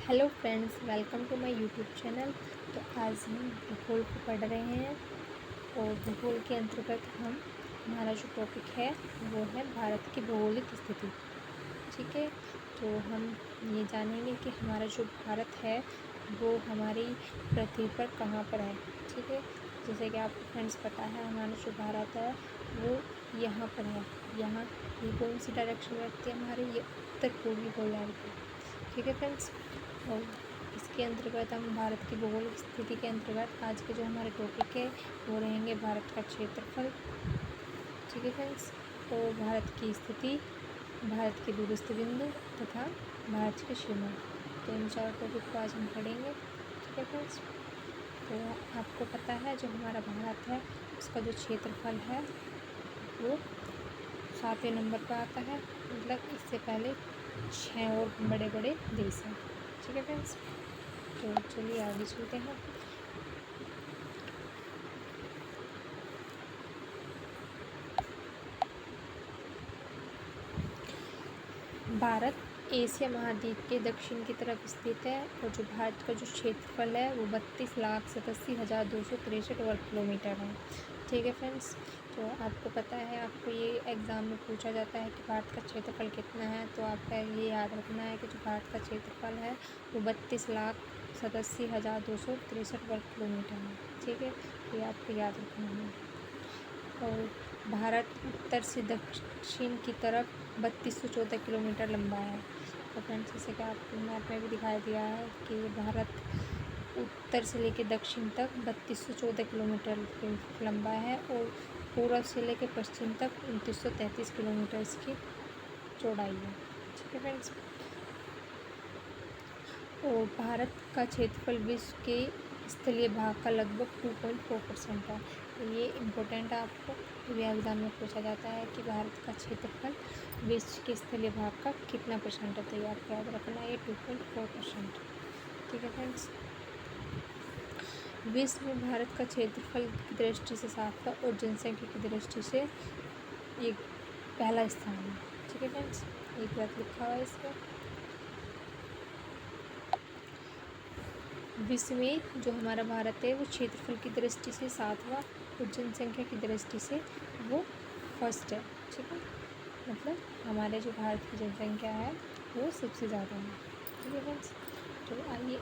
Hello friends, welcome to my YouTube channel. तो आज हम भूगोल को पढ़ रहे हैं और भूगोल के अंतर्गत हमारा जो टॉपिक है वो है भारत की भौगोलिक स्थिति। ठीक है, तो हम ये जानेंगे कि हमारा जो भारत है वो हमारी पृथ्वी पर कहाँ पर है। ठीक है, जैसे कि आपको फ्रेंड्स पता है हमारा जो भारत है वो यहाँ पर है। यहाँ ये कौन सी डायरेक्शन में रखती है हमारी, ये उत्तर पूर्वी गोलार्ध है। ठीक है फ्रेंड्स, और इसके अंतर्गत हम भारत की भौगोलिक स्थिति के अंतर्गत आज के जो हमारे टॉपिक है वो रहेंगे भारत का क्षेत्रफल। ठीक है फ्रेंड्स, तो भारत की स्थिति, भारत के दूरस्थ बिंदु तथा भारत की सीमा, तो इन चार टॉपिक को आज हम पढ़ेंगे। ठीक है फ्रेंड्स, तो आपको पता है जो हमारा भारत है उसका जो क्षेत्रफल है वो 7वें नंबर पर आता है। मतलब इससे पहले 6 और बड़े बड़े देश हैं। ठीक है फ्रेंड्स, तो चलिए आगे चलते हैं। भारत एशिया महाद्वीप के दक्षिण की तरफ स्थित है और जो भारत का जो क्षेत्रफल है वो 32,87,263 वर्ग किलोमीटर है। ठीक है फ्रेंड्स, तो आपको पता है, आपको ये एग्ज़ाम में पूछा जाता है कि भारत का क्षेत्रफल कितना है, तो आपका ये याद रखना है कि जो भारत का क्षेत्रफल है वो 32,87,263 वर्ग किलोमीटर है। ठीक है, ये आपको याद रखना है। और भारत उत्तर से दक्षिण की तरफ 3214 किलोमीटर लंबा है। तो फ्रेंड्स, जैसे कि आपको मैप में भी दिखाई दिया है कि भारत उत्तर से लेकर दक्षिण तक 3214 किलोमीटर लंबा है और पूर्व से लेकर पश्चिम तक 2933 किलोमीटर इसकी चौड़ाई है। ठीक है फ्रेंड्स, और भारत का क्षेत्रफल विश्व के स्थलीय भाग का लगभग 2.4% है। तो ये इम्पोर्टेंट है, आपको भी एग्जाम में पूछा जाता है कि भारत का क्षेत्रफल विश्व के स्थलीय भाग का कितना परसेंट है, तो ये आपको याद रखना है, ये 2.4%। ठीक है फ्रेंड्स, विश्व में भारत का क्षेत्रफल की दृष्टि से 7वां और जनसंख्या की दृष्टि से ये पहला स्थान है। ठीक है फ्रेंड्स, एक बात लिखा हुआ है इसमें। विश्व में जो हमारा भारत है वो क्षेत्रफल की दृष्टि से 7वां और जनसंख्या की दृष्टि से वो फर्स्ट है। ठीक है, मतलब हमारे जो भारत की जनसंख्या है वो सबसे ज़्यादा है। ठीक है फ्रेंड्स, तो आइए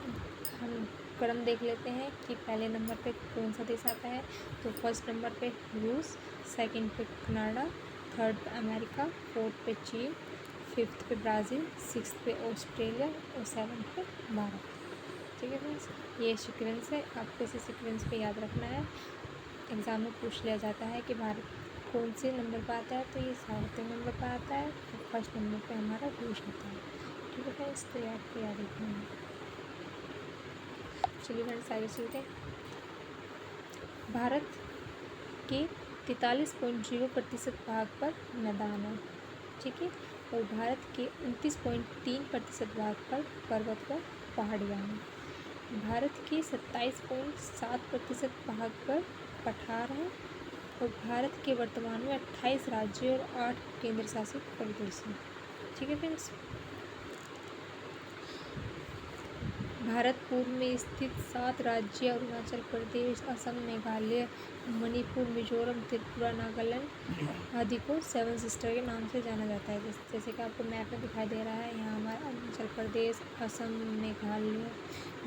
हम क्रम देख लेते हैं कि पहले नंबर पे कौन सा देश आता है। तो फर्स्ट नंबर पे रूस, सेकंड पे कनाडा, थर्ड पे अमेरिका, फोर्थ पे चीन, फिफ्थ पे ब्राज़ील, सिक्स्थ पे ऑस्ट्रेलिया और सेवन्थ पे भारत। ठीक है फ्रेंड्स, ये सीक्वेंस है, आपको इसे सीक्वेंस पे याद रखना है। एग्ज़ाम में पूछ लिया जाता है कि भारत कौन से नंबर पर आता है, तो ये 7वें नंबर पर आता है और फर्स्ट नंबर पे हमारा रूस आता है। ठीक है फ्रेंड्स, तो ये आपको याद रखना है। चलिए फ्रेंड्स आगे चलते हैं। भारत के 43.0% भाग पर मैदान है। ठीक है, और भारत के 29.3% भाग पर पर्वत व पहाड़ियाँ हैं। भारत के 27.7% भाग पर पठार है और भारत के वर्तमान में 28 राज्य और 8 केंद्र शासित प्रदेश हैं। ठीक है फ्रेंड्स, भारत पूर्व में स्थित 7 राज्य अरुणाचल प्रदेश, असम, मेघालय, मणिपुर, मिजोरम, त्रिपुरा, नागालैंड आदि को 7 सिस्टर के नाम से जाना जाता है। जैसे कि आपको मैप में दिखाई दे रहा है, यहाँ हमारा अरुणाचल प्रदेश, असम, मेघालय,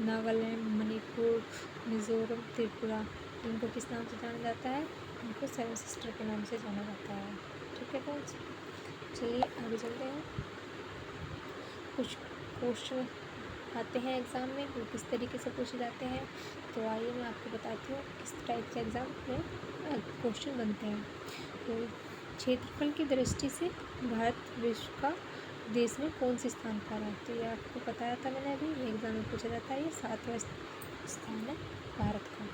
नागालैंड, मणिपुर, मिजोरम, त्रिपुरा, इनको किस नाम से जाना जाता है? इनको 7 सिस्टर के नाम से जाना जाता है। ठीक है फ्रेंड्स, चलिए आगे चलते हैं। कुछ क्वेश्चन आते हैं एग्ज़ाम में, वो किस तरीके से पूछे जाते हैं, तो आइए मैं आपको बताती हूँ किस टाइप के एग्ज़ाम में क्वेश्चन बनते हैं। तो क्षेत्रफल की दृष्टि से भारत विश्व का देश में कौन से स्थान पर है, तो ये आपको बताया था मैंने अभी, ये एग्ज़ाम में पूछा जाता है, ये 7वां स्थान है भारत का।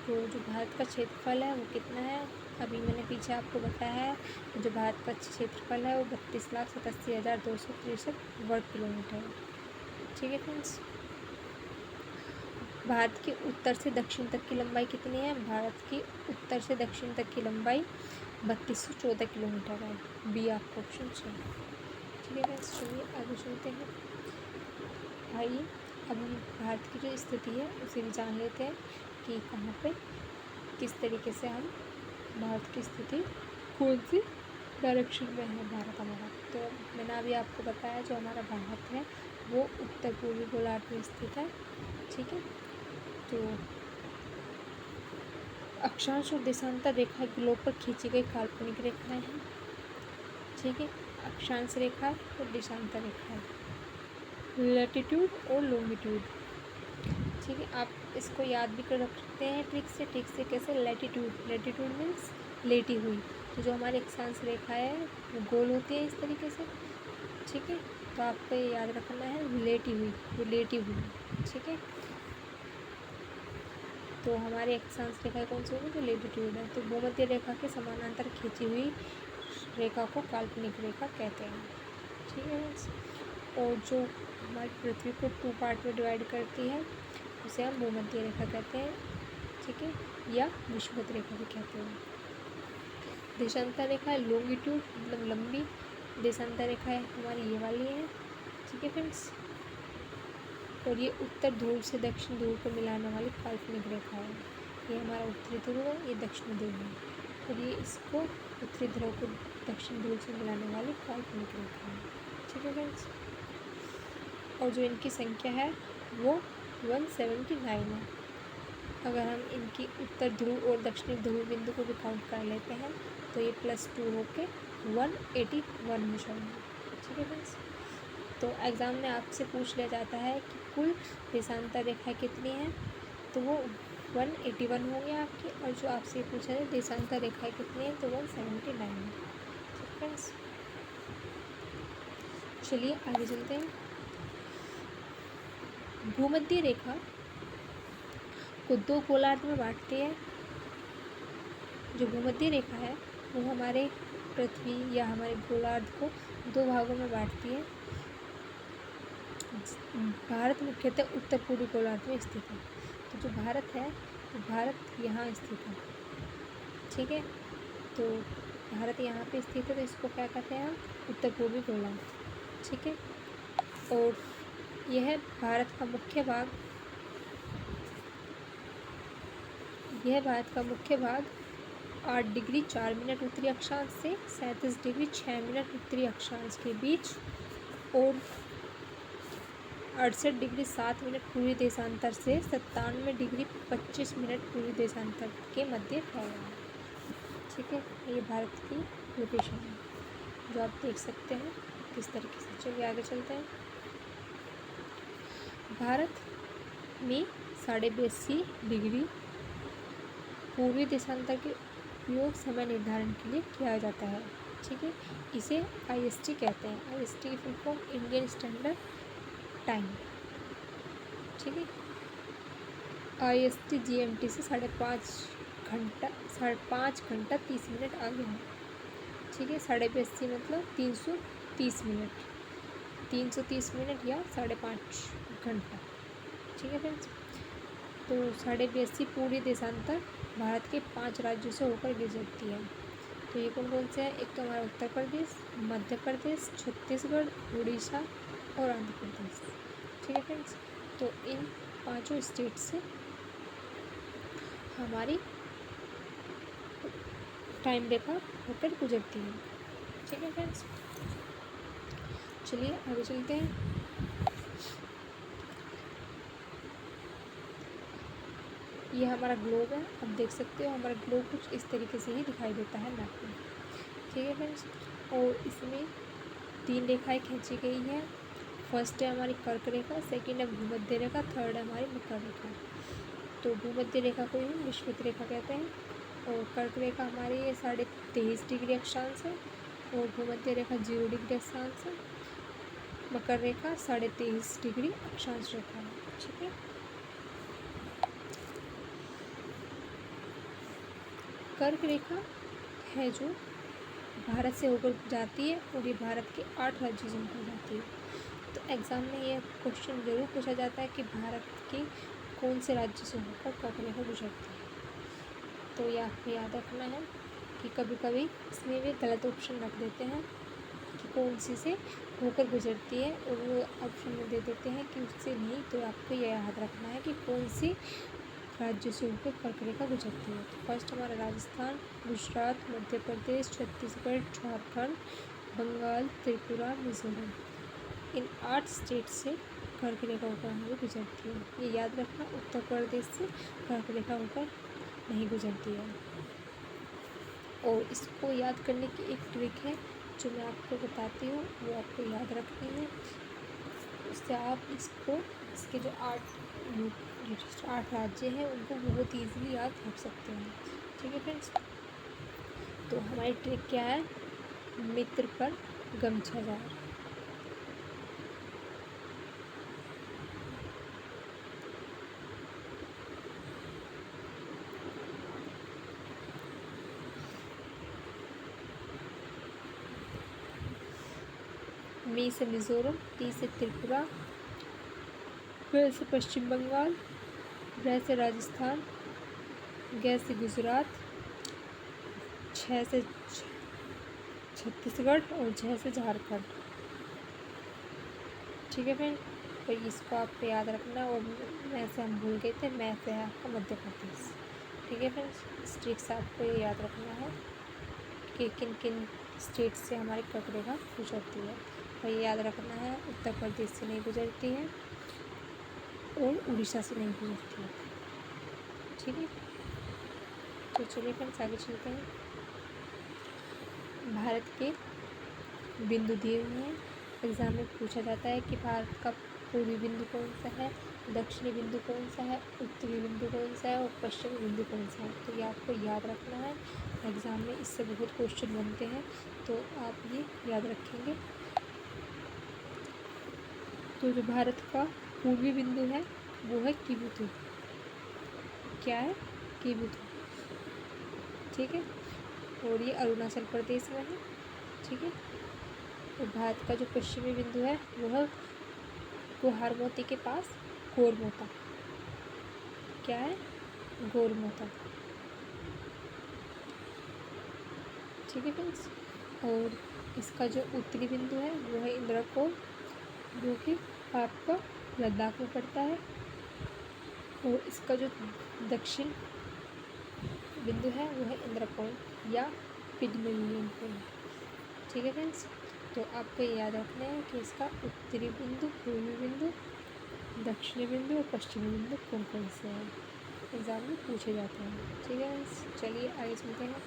तो जो भारत का क्षेत्रफल है वो कितना है, अभी मैंने पीछे आपको बताया है, जो भारत का क्षेत्रफल है वो 32,87,263 वर्ग किलोमीटर है। ठीक है फ्रेंड्स, भारत के उत्तर से दक्षिण तक की लंबाई कितनी है, भारत की उत्तर से दक्षिण तक की लंबाई 3214 किलोमीटर है। बी आपका ऑप्शन चाहिए। ठीक है फ्रेंड्स, चलिए आगे चलते हैं। भाई अब हम भारत की जो स्थिति है उसे भी जान लेते हैं कि कहाँ पे किस तरीके से हम भारत की स्थिति कौन सी डायरेक्शन में है भारत हमारा। तो मैंने अभी आपको बताया जो हमारा भारत है वो उत्तर पूर्वी गोलार्ध में स्थित है। ठीक है, तो अक्षांश और देशांतर रेखा ग्लोब पर खींची गई काल्पनिक रेखाएं हैं। ठीक है, अक्षांश रेखा और देशांतर रेखा है, लैटिट्यूड और लॉन्गिट्यूड। ठीक है, आप इसको याद भी कर रख सकते हैं ट्रिक से कैसे, लैटिट्यूड मीन्स लेटी हुई, तो जो हमारी अक्षांश रेखा है वो गोल होती है इस तरीके से। ठीक है, तो आपको ये याद रखना है लेटी हुई, वो लेटी हुई। ठीक है, तो हमारी अक्षांश रेखा कौन सी होगी, जो लैटिट्यूड है। तो भूमध्य रेखा के समानांतर खींची हुई रेखा को काल्पनिक रेखा कहते हैं। ठीक है, और जो हमारी पृथ्वी को 2 पार्ट में डिवाइड करती है उसे हम भूमध्य रेखा कहते हैं। ठीक है, या विषुवत रेखा भी कहते हैं। देशांतर रेखा है लॉन्गिट्यूड, मतलब लंबी देशांतर रेखा है हमारी ये वाली है। ठीक है फ्रेंड्स, और ये उत्तर ध्रुव से दक्षिण ध्रुव को मिलाने वाली काल्पनिक रेखा है। ये हमारा उत्तरी ध्रुव है, ये दक्षिण ध्रुव है, और ये इसको उत्तरी ध्रुव को दक्षिण ध्रुव से मिलाने वाली काल्पनिक रेखा है। ठीक है फ्रेंड्स, और जो इनकी संख्या है वो 179 है। अगर हम इनकी उत्तर ध्रुव और दक्षिणी ध्रुव बिंदु को भी काउंट कर लेते हैं तो ये +2 होके 181 हो जाएंगे। ठीक है फ्रेंड्स, तो एग्ज़ाम में आपसे पूछ लिया जाता है कि कुल देशांतर रेखाएं कितनी हैं, तो वो 181 होंगे आपकी, और जो आपसे पूछा है देशांतर रेखाएं कितनी हैं तो 179 है। ठीक फ्रेंड्स, चलिए आगे चलते हैं। भूमध्य रेखा को 2 गोलार्ध में बांटती है। जो भूमध्य रेखा है वो हमारे पृथ्वी या हमारे गोलार्ध को 2 भागों में बांटती है। भारत मुख्यतः उत्तर पूर्वी गोलार्ध में स्थित है। तो जो भारत है वो भारत यहाँ स्थित है। ठीक है, तो भारत यहाँ पे स्थित है, तो इसको क्या कहते हैं हम, उत्तर पूर्वी गोलार्ध। ठीक है, और यह भारत का मुख्य भाग, यह भारत का मुख्य भाग 8 डिग्री 4 मिनट उत्तरी अक्षांश से 37 डिग्री 6 मिनट उत्तरी अक्षांश के बीच और 68 डिग्री 7 मिनट पूर्वी देशांतर से 97 डिग्री 25 मिनट पूर्वी देशांतर के मध्य फैला है। ठीक है, ये भारत की लोकेशन है जो आप देख सकते हैं किस तरीके से। चलिए आगे चलते हैं। भारत में 82.5 डिग्री पूर्वी देशांतर के उपयोग समय निर्धारण के लिए किया जाता है। ठीक है, इसे IST कहते हैं। IST की full form Indian standard time. ठीक है, IST GMT से 5.5 घंटा 30 मिनट आगे है। ठीक है, 82.5 मतलब 330 मिनट, 330 मिनट या 5.5 घंटा। ठीक है फ्रेंड्स, तो 82.5 पूरी देशांतर भारत के 5 राज्यों से होकर गुजरती है। तो ये कौन कौन से हैं, एक तो हमारा उत्तर प्रदेश, मध्य प्रदेश, छत्तीसगढ़, उड़ीसा और आंध्र प्रदेश। ठीक है फ्रेंड्स, तो इन 5 स्टेट से हमारी टाइम रेखा होकर गुजरती है। ठीक है फ्रेंड्स, चलिए आगे चलते हैं। ये हमारा ग्लोब है, आप देख सकते हो हमारा ग्लोब कुछ इस तरीके से ही दिखाई देता है मैप में। ठीक है फ्रेंड्स, और इसमें 3 रेखाएं खींची गई हैं। फर्स्ट है हमारी कर्क रेखा, सेकंड है भूमध्य रेखा, थर्ड है हमारी मकर रेखा। तो भूमध्य रेखा को ही विषुवत रेखा कहते हैं, और कर्क रेखा हमारी 23.5 डिग्री अक्षांश है, और भूमध्य रेखा 0 डिग्री अक्षांश है। मकर रेखा 23.5 डिग्री अक्षांश रेखा है। ठीक है, कर्क रेखा है जो भारत से होकर जाती है और ये भारत के 8 राज्यों से होकर जाती है। तो एग्ज़ाम में ये क्वेश्चन ज़रूर पूछा जाता है कि भारत के कौन से राज्य से होकर कर्क रेखा गुजरती है। तो ये आपको याद रखना है कि कभी कभी इसमें भी गलत ऑप्शन रख देते हैं कि कौन सी से होकर गुजरती है, और वो ऑप्शन में दे देते हैं कि उससे नहीं। तो आपको यह याद रखना है कि कौन सी राज्य से होकर कर्क रेखा गुजरती है। तो फर्स्ट हमारा राजस्थान, गुजरात, मध्य प्रदेश, छत्तीसगढ़, झारखंड, बंगाल, त्रिपुरा, मिजोरम। इन 8 स्टेट से कर्क रेखा होकर हमारी गुजरती है। ये याद रखना, उत्तर प्रदेश से कर्क रेखा होकर नहीं गुजरती है। और इसको याद करने की एक ट्रिक है जो मैं आपको बताती हूँ, वो आपको याद रखनी है। उससे आप इसके जो 8 राज्य हैं उनको बहुत ईजिली याद रख सकते हैं। ठीक है फ्रेंड्स, तो हमारी ट्रिक क्या है? मित्र पर गमछा जार। मी से मिज़ोरम, टी से त्रिपुरा, व से पश्चिम बंगाल, र से राजस्थान, ग से गुजरात, छ से छत्तीसगढ़ और झ से झारखंड। ठीक है फ्रेंड, तो इसको आपको याद रखना। और मैं से हम भूल गए थे, मैं से है आपका मध्य प्रदेश। ठीक है फ्रेंड्स, इस ट्रिक से आपको ये याद रखना है कि किन किन स्टेट से हमारी कर्क रेखा गुजरती है। तो ये याद रखना है, उत्तर प्रदेश से नहीं गुजरती है और उड़ीसा से नहीं गुजरती है। ठीक है, तो चलिए फ्रेंड्स आगे चलते हैं। भारत के बिंदु दिए हुए हैं। एग्ज़ाम में पूछा जाता है कि भारत का पूर्वी बिंदु कौन सा है, दक्षिणी बिंदु कौन सा है, उत्तरी बिंदु कौन सा है और पश्चिमी बिंदु कौन सा है। तो ये आपको याद रखना है, एग्ज़ाम में इससे बहुत क्वेश्चन बनते हैं, तो आप ये याद रखेंगे। तो जो भारत का पूर्वी बिंदु है वो है किबुतु। क्या है? किबुतु। ठीक है, और ये अरुणाचल प्रदेश में है। ठीक है, तो भारत का जो पश्चिमी बिंदु है वो है गोहारमोती के पास गोरमोता। क्या है? गोरमोता। ठीक है फ्रेंड्स, और इसका जो उत्तरी बिंदु है वो है इंद्रकोल, जो कि आपका लद्दाख में पड़ता है। और इसका जो दक्षिण बिंदु है वो है इंद्रकोल या पिग्मेलियन कोल। ठीक है फ्रेंड्स, तो आपको ये याद रखना है कि इसका उत्तरी बिंदु, पूर्वी बिंदु, दक्षिणी बिंदु और पश्चिमी बिंदु कौन कौन से हैं, एग्जाम में पूछे जाते हैं। ठीक है फ्रेंड्स, चलिए आगे चलते हैं।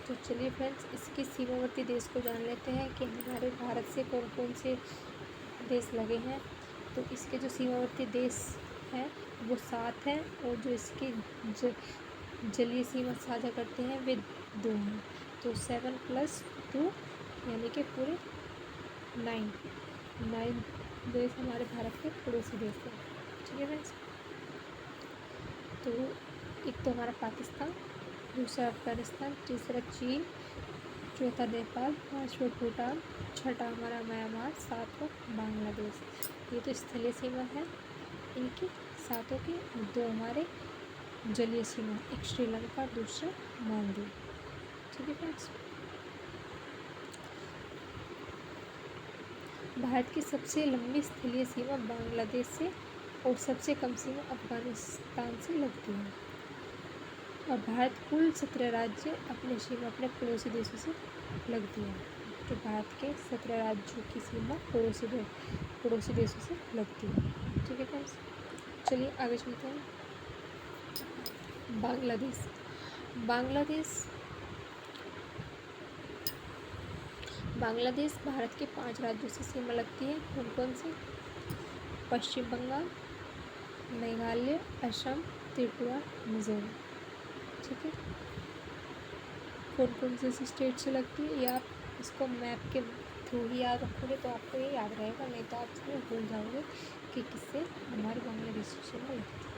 तो चलिए फ्रेंड्स, इसके सीमावर्ती देश को जान लेते हैं कि हमारे भारत से कौन कौन से देश लगे हैं। तो इसके जो सीमावर्ती देश हैं वो 7 हैं, और जो इसकी जलीय सीमा साझा करते हैं वे 2 हैं। तो 7+2 यानी कि पूरे 9 देश हमारे भारत के पड़ोसी देश हैं। ठीक है फ्रेंड्स, तो एक तो हमारा पाकिस्तान, दूसरा अफगानिस्तान, तीसरा चीन, चौथा नेपाल, पाँचवा भूटान, छठा हमारा म्यांमार, सातवां बांग्लादेश। ये तो स्थलीय सीमा है इनकी 7 की। 2 हमारे जलीय सीमा, एक श्रीलंका, दूसरा मालदीव। ठीक है फ्रेंड्स, भारत की सबसे लंबी स्थलीय सीमा बांग्लादेश से और सबसे कम सीमा अफगानिस्तान से लगती है। और भारत कुल 17 राज्य अपने सीमा अपने पड़ोसी देशों से लगती है। तो भारत के 17 राज्यों की सीमा पड़ोसी देशों से लगती है। ठीक है फ्रेंड्स, चलिए आगे चलते हैं। बांग्लादेश भारत के 5 राज्यों से सीमा लगती है। कौन कौन से? पश्चिम बंगाल, मेघालय, असम, त्रिपुरा, मिजोरम। ठीक है, कौन कौन से स्टेट से लगती है ये आप इसको मैप के थ्रू ही याद रखोगे तो आपको ये याद रहेगा, नहीं तो आप इसमें भूल जाओगे कि किससे हमारे बांग्लादेश से लगती है।